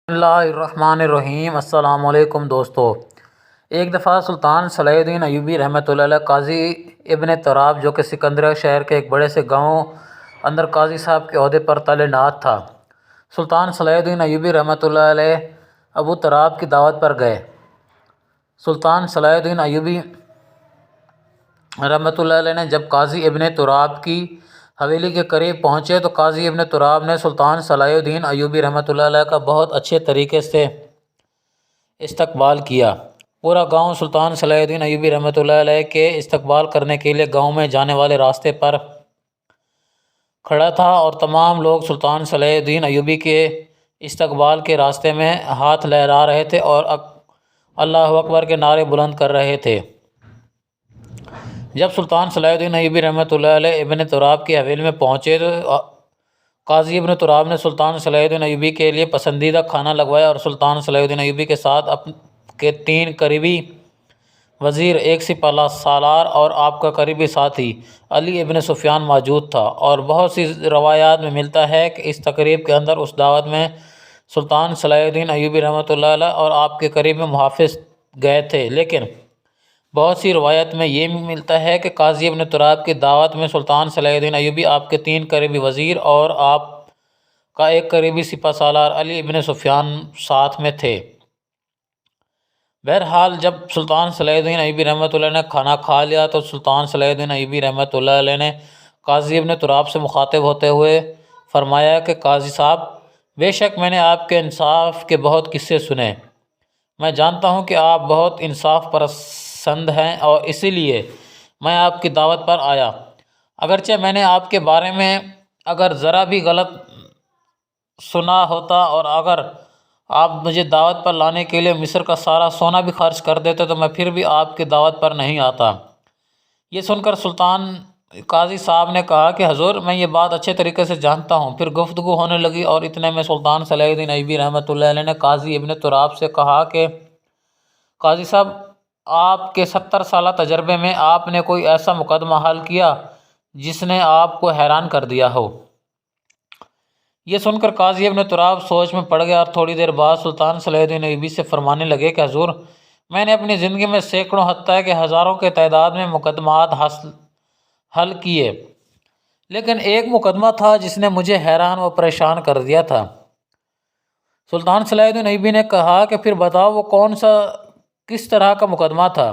بسم اللہ الرحمن الرحیم۔ السلام علیکم دوستو۔ ایک دفعہ سلطان صلاح الدین ایوبی رحمۃ اللہ علیہ قاضی ابن تراب جو کہ سکندریہ شہر کے ایک بڑے سے گاؤں اندر قاضی صاحب کے عہدے پر تعینات تھا، سلطان صلاح الدین ایوبی رحمۃ اللہ علیہ ابو تراب کی دعوت پر گئے۔ سلطان صلاح الدین ایوبی رحمۃ اللہ علیہ نے جب قاضی ابن تراب کی حویلی کے قریب پہنچے تو قاضی ابن تراب نے سلطان صلاح الدین ایوبی رحمۃ اللہ علیہ کا بہت اچھے طریقے سے استقبال کیا۔ پورا گاؤں سلطان صلاح الدین ایوبی رحمۃ اللہ علیہ کے استقبال کرنے کے لیے گاؤں میں جانے والے راستے پر کھڑا تھا، اور تمام لوگ سلطان صلاح الدین ایوبی کے استقبال کے راستے میں ہاتھ لہرا رہے تھے اور اللہ اکبر کے نعرے بلند کر رہے تھے۔ جب سلطان صلاح الدین ایوبی رحمۃ اللہ علیہ ابن تراب کی حویلی میں پہنچے تو قاضی ابن تراب نے سلطان صلاح الدین ایوبی کے لیے پسندیدہ کھانا لگوایا، اور سلطان صلاح الدین ایوبی کے ساتھ کے 3 قریبی وزیر، ایک سپہ سالار اور آپ کا قریبی ساتھی علی ابن سفیان موجود تھا۔ اور بہت سی روایات میں ملتا ہے کہ اس تقریب کے اندر، اس دعوت میں، سلطان صلاح الدین ایوبی رحمۃ اللہ علیہ اور آپ کے قریبی محافظ گئے تھے، لیکن بہت سی روایت میں یہ بھی ملتا ہے کہ قاضی ابن تراب کی دعوت میں سلطان صلاح الدین ایوبی، آپ کے 3 قریبی وزیر اور آپ کا ایک قریبی سپہ سالار علی ابن سفیان ساتھ میں تھے۔ بہرحال جب سلطان صلاح الدین ایوبی رحمۃ اللہ نے کھانا کھا لیا تو سلطان صلاح الدین ایوبی رحمۃ اللہ علیہ نے قاضی ابن تراب سے مخاطب ہوتے ہوئے فرمایا کہ قاضی صاحب، بے شک میں نے آپ کے انصاف کے بہت قصے سنے۔ میں جانتا ہوں کہ آپ بہت انصاف پسند ہیں، اور اسی لیے میں آپ کی دعوت پر آیا۔ اگرچہ میں نے آپ کے بارے میں اگر ذرا بھی غلط سنا ہوتا، اور اگر آپ مجھے دعوت پر لانے کے لیے مصر کا سارا سونا بھی خرچ کر دیتے تو میں پھر بھی آپ کی دعوت پر نہیں آتا۔ یہ سن کر قاضی صاحب نے کہا کہ حضور، میں یہ بات اچھے طریقے سے جانتا ہوں۔ پھر گفتگو ہونے لگی، اور اتنے میں سلطان صلاح الدین ایوبی رحمۃ اللہ علیہ نے قاضی ابن تراب سے کہا کہ قاضی صاحب، آپ کے 70 سالہ تجربے میں آپ نے کوئی ایسا مقدمہ حل کیا جس نے آپ کو حیران کر دیا ہو؟ یہ سن کر قاضی ابن تراب سوچ میں پڑ گیا، اور تھوڑی دیر بعد سلطان صلاح الدین ایوبی سے فرمانے لگے کہ حضور، میں نے اپنی زندگی میں سینکڑوں حتیٰ کہ ہزاروں کے تعداد میں مقدمات حل کیے، لیکن ایک مقدمہ تھا جس نے مجھے حیران و پریشان کر دیا تھا۔ سلطان صلاح الدین ایوبی نے کہا کہ پھر بتاؤ وہ کس طرح کا مقدمہ تھا؟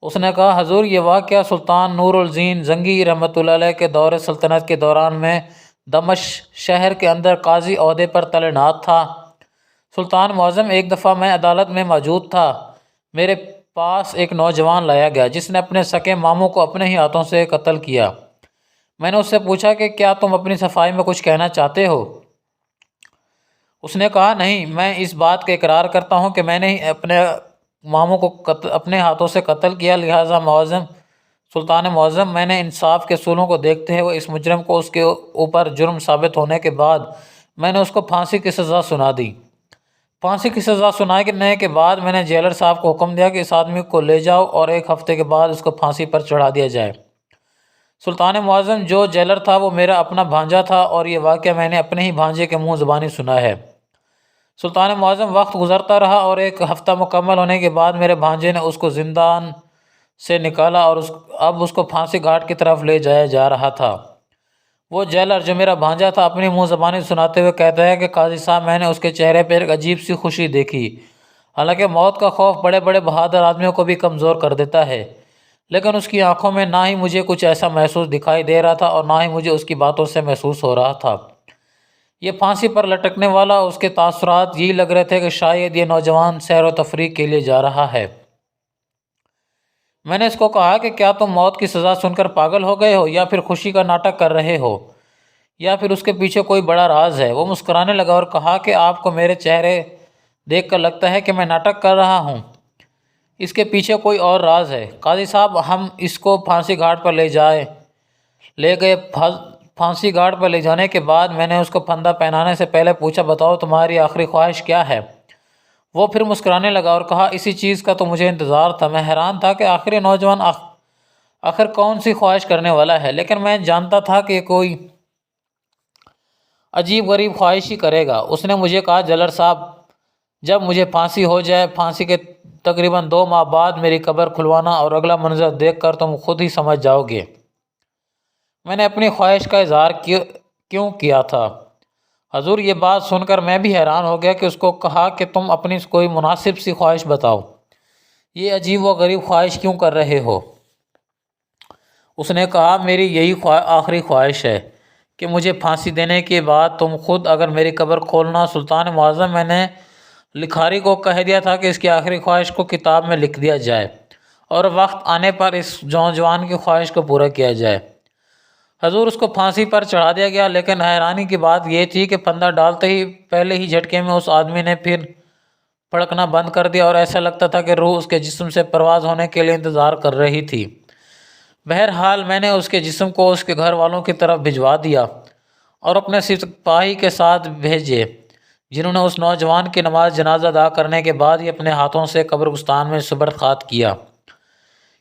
اس نے کہا، حضور، یہ واقعہ سلطان نور الدین زنگی رحمۃ اللہ علیہ کے دور سلطنت کے دوران میں دمشق شہر کے اندر قاضی عہدے پر تعینات تھا۔ سلطان معظم، ایک دفعہ میں عدالت میں موجود تھا، میرے پاس ایک نوجوان لایا گیا جس نے اپنے سکے ماموں کو اپنے ہی ہاتھوں سے قتل کیا۔ میں نے اس سے پوچھا کہ کیا تم اپنی صفائی میں کچھ کہنا چاہتے ہو؟ اس نے کہا، نہیں، میں اس بات کا اقرار کرتا ہوں کہ میں نے اپنے ماموں کو اپنے ہاتھوں سے قتل کیا، لہٰذا سلطان معظم، میں نے انصاف کے اصولوں کو دیکھتے ہوئے اس مجرم کو اس کے اوپر جرم ثابت ہونے کے بعد میں نے اس کو پھانسی کی سزا سنا دی۔ پھانسی کی سزا سنانے کے بعد میں نے جیلر صاحب کو حکم دیا کہ اس آدمی کو لے جاؤ اور 1 ہفتے کے بعد اس کو پھانسی پر چڑھا دیا جائے۔ سلطان معظم، جو جیلر تھا وہ میرا اپنا بھانجا تھا، اور یہ واقعہ میں نے اپنے ہی بھانجے کے منہ زبانی سنا ہے۔ سلطان معظم، وقت گزرتا رہا، اور 1 ہفتہ مکمل ہونے کے بعد میرے بھانجے نے اس کو زندان سے نکالا، اور اب اس کو پھانسی گھاٹ کی طرف لے جایا جا رہا تھا۔ وہ جیلر جو میرا بھانجا تھا اپنی منہ زبانی سناتے ہوئے کہتا ہے کہ قاضی صاحب، میں نے اس کے چہرے پہ ایک عجیب سی خوشی دیکھی۔ حالانکہ موت کا خوف بڑے بڑے بہادر آدمیوں کو بھی کمزور کر دیتا ہے، لیکن اس کی آنکھوں میں نہ ہی مجھے کچھ ایسا محسوس دکھائی دے رہا تھا، اور نہ ہی مجھے اس کی باتوں سے محسوس ہو رہا تھا۔ یہ پھانسی پر لٹکنے والا اس کے تاثرات یہی لگ رہے تھے کہ شاید یہ نوجوان سیر و تفریح کے لیے جا رہا ہے۔ میں نے اس کو کہا کہ کیا تم موت کی سزا سن کر پاگل ہو گئے ہو، یا پھر خوشی کا ناٹک کر رہے ہو، یا پھر اس کے پیچھے کوئی بڑا راز ہے؟ وہ مسکرانے لگا اور کہا کہ آپ کو میرے چہرے دیکھ کر لگتا ہے کہ میں ناٹک کر رہا ہوں، اس کے پیچھے کوئی اور راز ہے۔ قاضی صاحب، ہم اس کو پھانسی گھاٹ پر لے گئے۔ پھانسی گھاٹ پر لے جانے کے بعد میں نے اس کو پھندا پہنانے سے پہلے پوچھا، بتاؤ تمہاری آخری خواہش کیا ہے؟ وہ پھر مسکرانے لگا اور کہا، اسی چیز کا تو مجھے انتظار تھا۔ میں حیران تھا کہ آخری نوجوان آخر کون سی خواہش کرنے والا ہے، لیکن میں جانتا تھا کہ کوئی عجیب غریب خواہش ہی کرے گا۔ اس نے مجھے کہا، جیلر صاحب، جب مجھے پھانسی ہو جائے، پھانسی کے تقریباً 2 ماہ بعد میری قبر کھلوانا اور اگلا منظر دیکھ کر تم خود ہی سمجھ جاؤ گے میں نے اپنی خواہش کا اظہار کیوں کیا تھا۔ حضور یہ بات سن کر میں بھی حیران ہو گیا کہ اس کو کہا کہ تم اپنی کوئی مناسب سی خواہش بتاؤ، یہ عجیب و غریب خواہش کیوں کر رہے ہو؟ اس نے کہا میری یہی آخری خواہش ہے کہ مجھے پھانسی دینے کے بعد تم خود اگر میری قبر کھولنا۔ سلطان معظم میں نے لکھاری کو کہہ دیا تھا کہ اس کی آخری خواہش کو کتاب میں لکھ دیا جائے اور وقت آنے پر اس نوجوان کی خواہش کو پورا کیا جائے۔ حضور اس کو پھانسی پر چڑھا دیا گیا، لیکن حیرانی کی بات یہ تھی کہ پھندا ڈالتے ہی پہلے ہی جھٹکے میں اس آدمی نے پھر پھڑکنا بند کر دیا اور ایسا لگتا تھا کہ روح اس کے جسم سے پرواز ہونے کے لیے انتظار کر رہی تھی۔ بہرحال میں نے اس کے جسم کو اس کے گھر والوں کی طرف بھجوا دیا اور اپنے سپاہی کے ساتھ بھیجے، جنہوں نے اس نوجوان کی نماز جنازہ ادا کرنے کے بعد ہی اپنے ہاتھوں سے قبرستان میں سپرد کیا،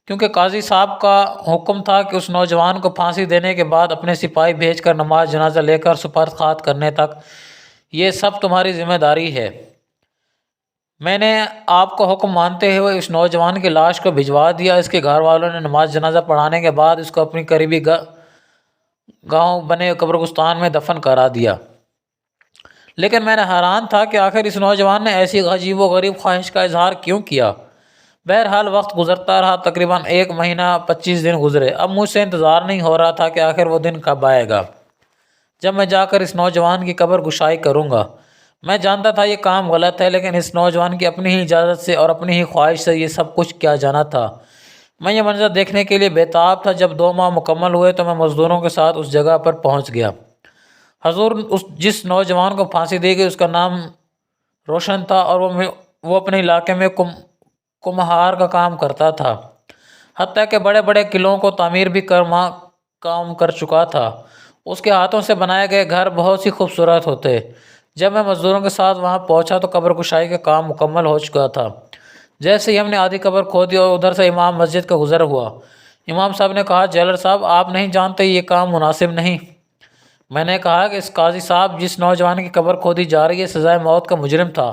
کیونکہ قاضی صاحب کا حکم تھا کہ اس نوجوان کو پھانسی دینے کے بعد اپنے سپاہی بھیج کر نماز جنازہ لے کر سپرد کرنے تک یہ سب تمہاری ذمہ داری ہے۔ میں نے آپ کا حکم مانتے ہوئے اس نوجوان کی لاش کو بھجوا دیا۔ اس کے گھر والوں نے نماز جنازہ پڑھانے کے بعد اس کو اپنی قریبی گاؤں بنے قبرستان میں دفن کرا دیا، لیکن میں نے حیران تھا کہ آخر اس نوجوان نے ایسی عجیب و غریب خواہش کا اظہار کیوں کیا۔ بہرحال وقت گزرتا رہا، تقریباً 1 مہینہ 25 دن گزرے۔ اب مجھ سے انتظار نہیں ہو رہا تھا کہ آخر وہ دن کب آئے گا جب میں جا کر اس نوجوان کی قبر گشائی کروں گا۔ میں جانتا تھا یہ کام غلط ہے، لیکن اس نوجوان کی اپنی ہی اجازت سے اور اپنی ہی خواہش سے یہ سب کچھ کیا جانا تھا۔ میں یہ منظر دیکھنے کے لیے بےتاب تھا۔ جب 2 ماہ مکمل ہوئے تو میں مزدوروں کے ساتھ اس جگہ پر پہنچ گیا۔ حضور جس نوجوان کو پھانسی دی گئی اس کا نام روشن تھا اور وہ اپنے علاقے میں کمہار کا کام کرتا تھا، حتیٰ کہ بڑے بڑے قلعوں کو تعمیر بھی کام کر چکا تھا۔ اس کے ہاتھوں سے بنائے گئے گھر بہت ہی خوبصورت ہوتے۔ جب میں مزدوروں کے ساتھ وہاں پہنچا تو قبر کشائی کا کام مکمل ہو چکا تھا۔ جیسے ہی ہم نے آدھی قبر کھودی اور ادھر سے امام مسجد کا گزر ہوا، امام صاحب نے کہا جیلر صاحب آپ نہیں جانتے یہ کام مناسب نہیں۔ میں نے کہا کہ اس قاضی صاحب جس نوجوان کی قبر کھودی جا رہی ہے سزائے موت کا مجرم تھا،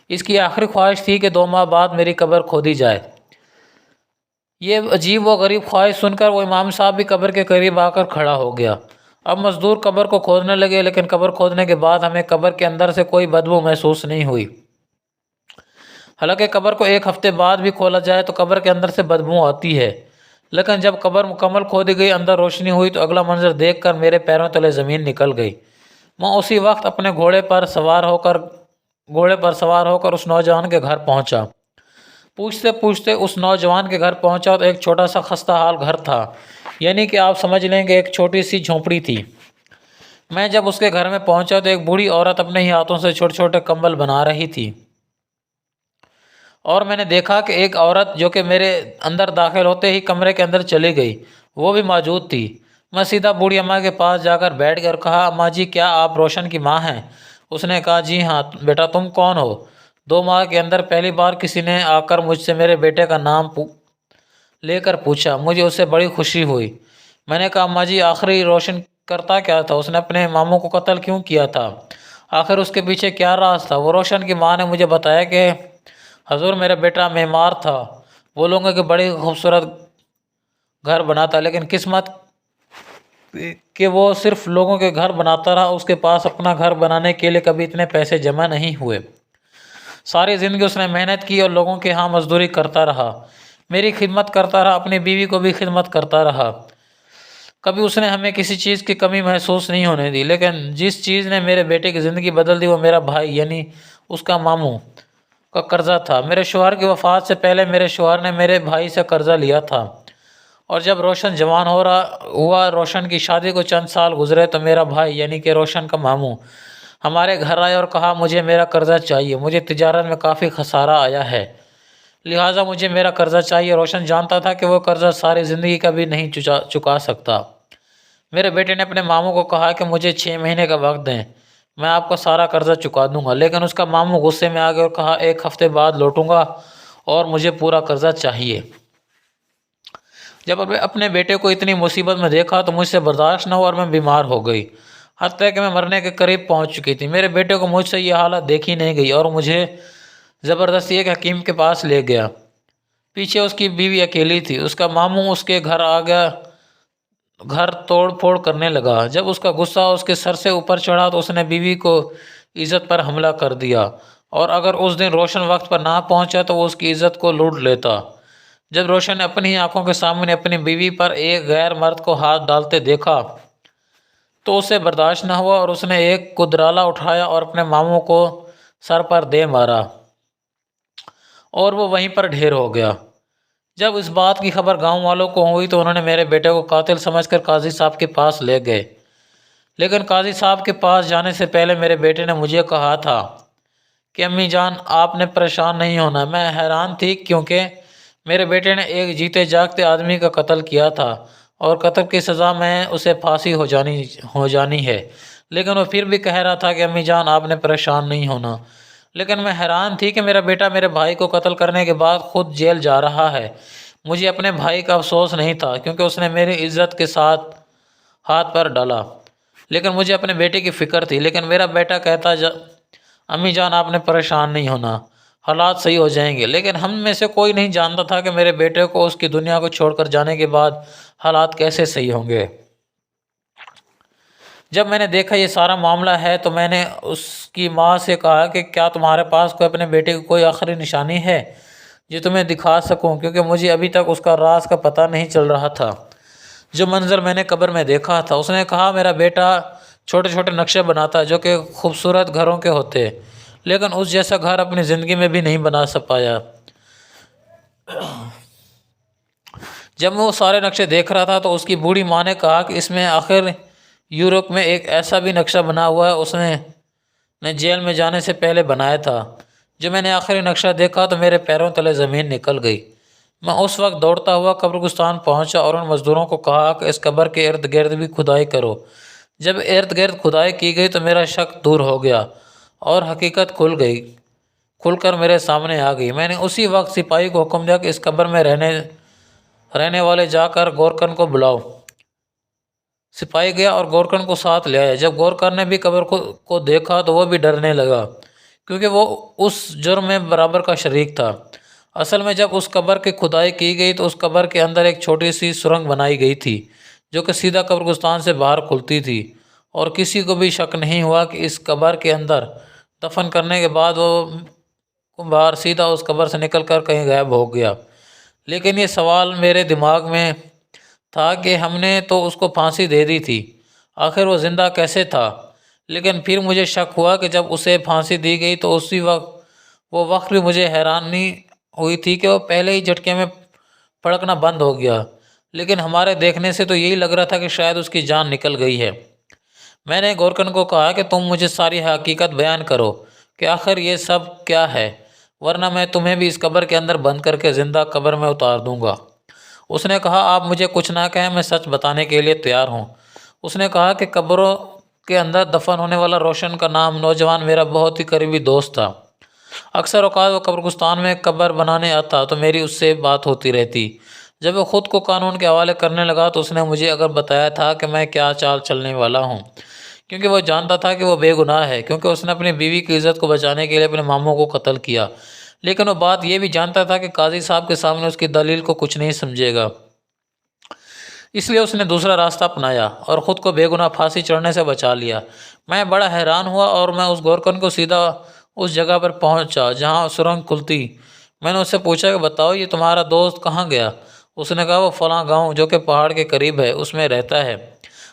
اس کی آخری خواہش تھی کہ 2 ماہ بعد میری قبر کھودی جائے۔ یہ عجیب و غریب خواہش سن کر وہ امام صاحب بھی قبر کے قریب آ کر کھڑا ہو گیا۔ اب مزدور قبر کو کھودنے لگے، لیکن قبر کھودنے کے بعد ہمیں قبر کے اندر سے کوئی بدبو محسوس نہیں ہوئی۔ حالانکہ قبر کو 1 ہفتے بعد بھی کھولا جائے تو قبر کے اندر سے بدبو آتی ہے، لیکن جب قبر مکمل کھودی گئی، اندر روشنی ہوئی تو اگلا منظر دیکھ کر میرے پیروں تلے زمین نکل گئی۔ میں اسی وقت اپنے گھوڑے پر سوار ہو کر اس نوجوان کے گھر پہنچا۔ پوچھتے پوچھتے اس نوجوان کے گھر پہنچا تو ایک چھوٹا سا خستہ حال گھر تھا، یعنی کہ آپ سمجھ لیں کہ ایک چھوٹی سی جھونپڑی تھی۔ میں جب اس کے گھر میں پہنچا تو ایک بوڑھی عورت اپنے ہی ہاتھوں سے چھوٹے چھوٹے کمبل بنا رہی تھی، اور میں نے دیکھا کہ ایک عورت جو کہ میرے اندر داخل ہوتے ہی کمرے کے اندر چلی گئی وہ بھی موجود تھی۔ میں سیدھا بوڑھی اماں کے پاس جا کر بیٹھ گیا اور کہا اماں جی کیا آپ روشن کی ماں ہیں؟ اس نے کہا جی ہاں۔ بیٹا تم کون ہو؟ 2 ماہ کے اندر پہلی بار کسی نے آ کر مجھ سے میرے بیٹے کا نام لے کر پوچھا، مجھے اس سے بڑی خوشی ہوئی۔ میں نے کہا اماں جی آخری روشن کرتا کیا تھا؟ اس نے اپنے ماموں کو قتل کیوں کیا تھا؟ آخر اس کے پیچھے کیا راز تھا؟ وہ روشن کی ماں نے مجھے بتایا کہ حضور میرا بیٹا معمار تھا، وہ لوگوں کے بڑی خوبصورت گھر بناتا، لیکن قسمت کہ وہ صرف لوگوں کے گھر بناتا رہا، اس کے پاس اپنا گھر بنانے کے لیے کبھی اتنے پیسے جمع نہیں ہوئے۔ ساری زندگی اس نے محنت کی اور لوگوں کے ہاں مزدوری کرتا رہا، میری خدمت کرتا رہا، اپنی بیوی کو بھی خدمت کرتا رہا۔ کبھی اس نے ہمیں کسی چیز کی کمی محسوس نہیں ہونے دی، لیکن جس چیز نے میرے بیٹے کی زندگی بدل دی وہ میرا بھائی یعنی اس کا ماموں کا قرضہ تھا۔ میرے شوہر کی وفات سے پہلے میرے شوہر نے میرے بھائی سے قرضہ لیا تھا، اور جب روشن جوان ہوا روشن کی شادی کو چند سال گزرے تو میرا بھائی یعنی کہ روشن کا ماموں ہمارے گھر آئے اور کہا مجھے میرا قرضہ چاہیے، مجھے تجارت میں کافی خسارہ آیا ہے، لہٰذا مجھے میرا قرضہ چاہیے۔ روشن جانتا تھا کہ وہ قرضہ ساری زندگی کا بھی نہیں چکا سکتا۔ میرے بیٹے نے اپنے ماموں کو کہا کہ مجھے 6 مہینے کا وقت دیں، میں آپ کا سارا قرضہ چکا دوں گا، لیکن اس کا ماموں غصے میں آ گیا اور کہا 1 ہفتے بعد لوٹوں گا اور مجھے پورا قرضہ چاہیے۔ جب اپنے بیٹے کو اتنی مصیبت میں دیکھا تو مجھ سے برداشت نہ ہوا اور میں بیمار ہو گئی۔ حتیٰ کہ میں مرنے کے قریب پہنچ چکی تھی۔ میرے بیٹے کو مجھ سے یہ حالت دیکھی نہیں گئی اور مجھے زبردستی ایک حکیم کے پاس لے گیا۔ پیچھے اس کی بیوی اکیلی تھی۔ اس کا ماموں اس کے گھر آ گیا، گھر توڑ پھوڑ کرنے لگا۔ جب اس کا غصہ اس کے سر سے اوپر چڑھا تو اس نے بیوی کو عزت پر حملہ کر دیا، اور اگر اس دن روشن وقت پر نہ پہنچا تو وہ اس کی عزت کو لوٹ لیتا۔ جب روشن نے اپنی ہی آنکھوں کے سامنے اپنی بیوی پر ایک غیر مرد کو ہاتھ ڈالتے دیکھا تو اسے برداشت نہ ہوا، اور اس نے ایک کدرالہ اٹھایا اور اپنے ماموں کو سر پر دے مارا، اور وہ وہیں پر ڈھیر ہو گیا۔ جب اس بات کی خبر گاؤں والوں کو ہوئی تو انہوں نے میرے بیٹے کو قاتل سمجھ کر قاضی صاحب کے پاس لے گئے، لیکن قاضی صاحب کے پاس جانے سے پہلے میرے بیٹے نے مجھے کہا تھا کہ امی جان آپ نے پریشان نہیں ہونا۔ میں حیران تھی کیونکہ میرے بیٹے نے ایک جیتے جاگتے آدمی کا قتل کیا تھا اور قتل کی سزا میں اسے پھانسی ہو جانی ہے، لیکن وہ پھر بھی کہہ رہا تھا کہ امی جان آپ نے پریشان نہیں ہونا۔ لیکن میں حیران تھی کہ میرا بیٹا میرے بھائی کو قتل کرنے کے بعد خود جیل جا رہا ہے۔ مجھے اپنے بھائی کا افسوس نہیں تھا کیونکہ اس نے میری عزت کے ساتھ ہاتھ پر ڈالا، لیکن مجھے اپنے بیٹے کی فکر تھی۔ لیکن میرا بیٹا کہتا امی جان آپ نے پریشان نہیں ہونا، حالات صحیح ہو جائیں گے۔ لیکن ہم میں سے کوئی نہیں جانتا تھا کہ میرے بیٹے کو اس کی دنیا کو چھوڑ کر جانے کے بعد حالات کیسے صحیح ہوں گے۔ جب میں نے دیکھا یہ سارا معاملہ ہے تو میں نے اس کی ماں سے کہا کہ کیا تمہارے پاس کوئی اپنے بیٹے کی کوئی آخری نشانی ہے جو تمہیں دکھا سکوں، کیونکہ مجھے ابھی تک اس کا راز کا پتہ نہیں چل رہا تھا۔ جو منظر میں نے قبر میں دیکھا تھا، اس نے کہا میرا بیٹا چھوٹے چھوٹے نقشے بناتا جو کہ خوبصورت گھروں کے ہوتے، لیکن اس جیسا گھر اپنی زندگی میں بھی نہیں بنا پایا۔ جب میں وہ سارے نقشے دیکھ رہا تھا تو اس کی بوڑھی ماں نے کہا کہ اس میں آخر یورپ میں ایک ایسا بھی نقشہ بنا ہوا ہے اس نے جیل میں جانے سے پہلے بنایا تھا۔ جب میں نے آخری نقشہ دیکھا تو میرے پیروں تلے زمین نکل گئی۔ میں اس وقت دوڑتا ہوا قبرستان پہنچا اور ان مزدوروں کو کہا کہ اس قبر کے ارد گرد بھی کھدائی کرو۔ جب ارد گرد کھدائی کی گئی تو میرا شک دور ہو گیا اور حقیقت کھل کر میرے سامنے آ گئی۔ میں نے اسی وقت سپاہی کو حکم دیا کہ اس قبر میں رہنے والے جا کر گورکن کو بلاؤ۔ سپاہی گیا اور گورکن کو ساتھ لے آیا۔ جب گورکن نے بھی قبر کو دیکھا تو وہ بھی ڈرنے لگا کیونکہ وہ اس جرم میں برابر کا شریک تھا۔ اصل میں جب اس قبر کی کھدائی کی گئی تو اس قبر کے اندر ایک چھوٹی سی سرنگ بنائی گئی تھی جو کہ سیدھا قبرستان سے باہر کھلتی تھی، اور کسی کو بھی شک نہیں ہوا کہ اس قبر کے اندر دفن کرنے کے بعد وہ باہر سیدھا اس قبر سے نکل کر کہیں غائب ہو گیا۔ لیکن یہ سوال میرے دماغ میں تھا کہ ہم نے تو اس کو پھانسی دے دی تھی، آخر وہ زندہ کیسے تھا؟ لیکن پھر مجھے شک ہوا کہ جب اسے پھانسی دی گئی تو اسی وقت بھی مجھے حیرانی ہوئی تھی کہ وہ پہلے ہی جھٹکے میں پھڑکنا بند ہو گیا، لیکن ہمارے دیکھنے سے تو یہی لگ رہا تھا کہ شاید اس کی جان نکل گئی ہے۔ میں نے گورکن کو کہا کہ تم مجھے ساری حقیقت بیان کرو کہ آخر یہ سب کیا ہے، ورنہ میں تمہیں بھی اس قبر کے اندر بند کر کے زندہ قبر میں اتار دوں گا۔ اس نے کہا آپ مجھے کچھ نہ کہیں، میں سچ بتانے کے لیے تیار ہوں۔ اس نے کہا کہ قبروں کے اندر دفن ہونے والا روشن کا نام نوجوان میرا بہت ہی قریبی دوست تھا۔ اکثر اوقات وہ قبرستان میں قبر بنانے آتا تو میری اس سے بات ہوتی رہتی۔ جب وہ خود کو قانون کے حوالے کرنے لگا تو اس نے مجھے اگر بتایا تھا کہ میں کیا چال چلنے والا ہوں، کیونکہ وہ جانتا تھا کہ وہ بے گناہ ہے، کیونکہ اس نے اپنی بیوی کی عزت کو بچانے کے لیے اپنے ماموں کو قتل کیا، لیکن وہ بات یہ بھی جانتا تھا کہ قاضی صاحب کے سامنے اس کی دلیل کو کچھ نہیں سمجھے گا، اس لیے اس نے دوسرا راستہ اپنایا اور خود کو بے گناہ پھانسی چڑھنے سے بچا لیا۔ میں بڑا حیران ہوا اور میں اس گورکن کو سیدھا اس جگہ پر پہنچا جہاں سرنگ کھلتی۔ میں نے اس سے پوچھا کہ بتاؤ یہ تمہارا دوست کہاں گیا؟ اس نے کہا وہ فلاں گاؤں جو کہ پہاڑ کے قریب ہے اس میں رہتا ہے۔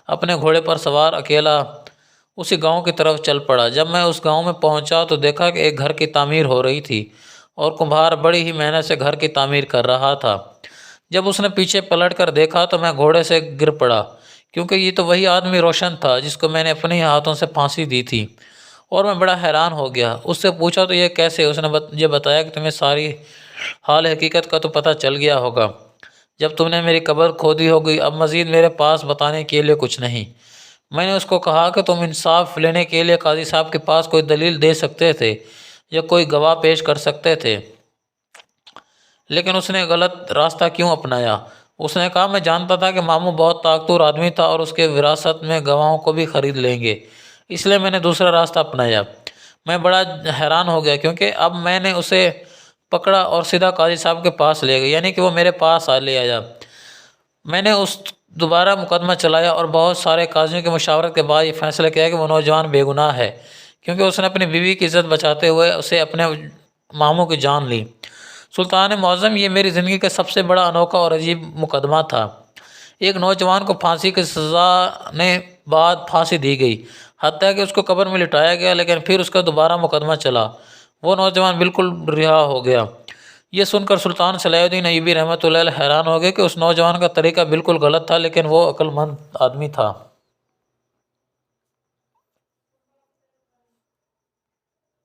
اپنے گھوڑے پر سوار اکیلا اسی گاؤں کی طرف چل پڑا۔ جب میں اس گاؤں میں پہنچا تو دیکھا کہ ایک گھر کی تعمیر ہو رہی تھی اور کمبھار بڑی ہی محنت سے گھر کی تعمیر کر رہا تھا۔ جب اس نے پیچھے پلٹ کر دیکھا تو میں گھوڑے سے گر پڑا کیونکہ یہ تو وہی آدمی روشن تھا جس کو میں نے اپنے ہی ہاتھوں سے پھانسی دی تھی، اور میں بڑا حیران ہو گیا۔ اس سے پوچھا تو یہ کیسے؟ اس نے مجھے بتایا کہ تمہیں ساری حال حقیقت کا تو پتہ چل گیا ہوگا جب تم نے میری قبر کھودی ہوگی، اب مزید میرے پاس بتانے کے لیے کچھ نہیں۔ میں نے اس کو کہا کہ تم انصاف لینے کے لیے قاضی صاحب کے پاس کوئی دلیل دے سکتے تھے یا کوئی گواہ پیش کر سکتے تھے، لیکن اس نے غلط راستہ کیوں اپنایا؟ اس نے کہا میں جانتا تھا کہ ماموں بہت طاقتور آدمی تھا اور اس کے وراثت میں گواہوں کو بھی خرید لیں گے، اس لیے میں نے دوسرا راستہ اپنایا۔ میں بڑا حیران ہو گیا کیونکہ اب میں نے اسے پکڑا اور سیدھا قاضی صاحب کے پاس لے گیا، یعنی کہ وہ میرے پاس لے آیا۔ میں نے دوبارہ مقدمہ چلایا اور بہت سارے قاضیوں کی مشاورت کے بعد یہ فیصلہ کیا کہ وہ نوجوان بے گناہ ہے، کیونکہ اس نے اپنی بیوی کی عزت بچاتے ہوئے اسے اپنے ماموں کی جان لی۔ سلطان معظم، یہ میری زندگی کا سب سے بڑا انوکھا اور عجیب مقدمہ تھا۔ ایک نوجوان کو پھانسی کی سزا نے بعد پھانسی دی گئی، حتیٰ کہ اس کو قبر میں لٹایا گیا، لیکن پھر اس کا دوبارہ مقدمہ چلا، وہ نوجوان بالکل رہا ہو گیا۔ یہ سن کر سلطان صلاح الدین ایوبی رحمۃ اللہ علیہ حیران ہو گئے کہ اس نوجوان کا طریقہ بالکل غلط تھا، لیکن وہ عقل مند آدمی تھا۔